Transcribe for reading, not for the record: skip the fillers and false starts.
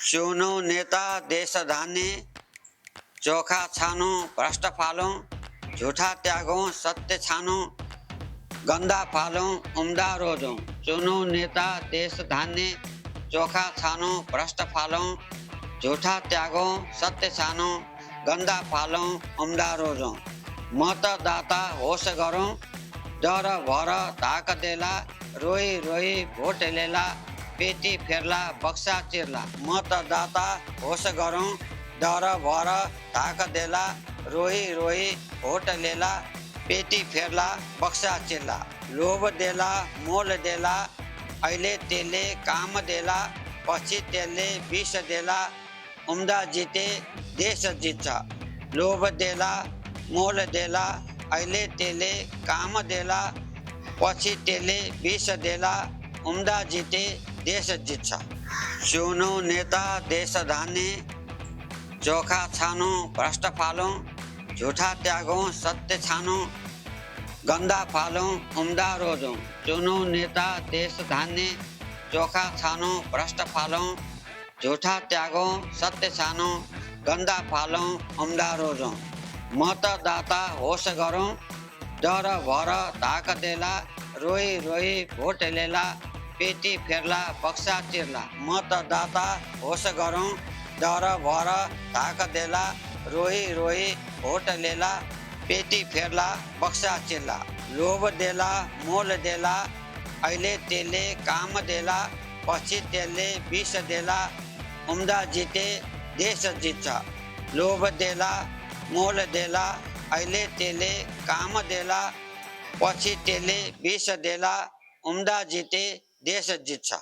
चुनो नेता देश धान्ने, चोखा छानो भ्रष्ट फालो, झूठा त्यागो सत्य छानो, गंदा फालो उम्दा रोजो। चुनो नेता देश धान्ने, चोखा छानो भ्रष्ट फालो, झूठा त्यागो सत्य छानो, गंदा फालो उम्दा रोजो। मतदाता होश गरौँ, डर भर धाक देला, रोई रोई भोट लेला, पेटी फेर्ला बक्सा चिर्ला। मतदाता होश गरौँ, डर भर धाक देला, रोई रोई भोट लेला, पेटी फेर्ला बक्सा चिर्ला। लोभ देला मोल देला, अहिले त्यसले काम देला, पछि त्यसले विष देला, उम्दा जिते देश जित्छ। लोभ देला मोल देला, अहिले त्यसले काम देला, पछि त्यसले विष देला, उम्दा जिते देश जित्छ। चुनो नेता देश धान्ने, चोखा छानो भ्रष्ट फालो, झूठा त्यागो सत्य छानो, गंदा फालो उम्दा रोजो। चुनो नेता देश धान्ने, चोखा छानो भ्रष्ट फालो, झूठा त्यागो सत्य छानो, गंदा फालो उम्दा रोजो। मतदाता होश गरौँ, डर भर धाक देला, रोई रोई भोट लेला, पेटी फेर्ला बक्सा चिर्ला। मतदाता होश गरौँ, डर भर धाक देला, रोई रोई भोट लेला, पेटी फेर्ला बक्सा चिर्ला। लोभ देला मोल देला, अहिले त्यसले काम देला, पछि त्यसले विष देला, उम्दा जिते देश जित्छ। लोभ देला मोल देला, अहिले त्यसले काम देला, पछि त्यसले विष देला, उम्दा जिते देश जित्छ।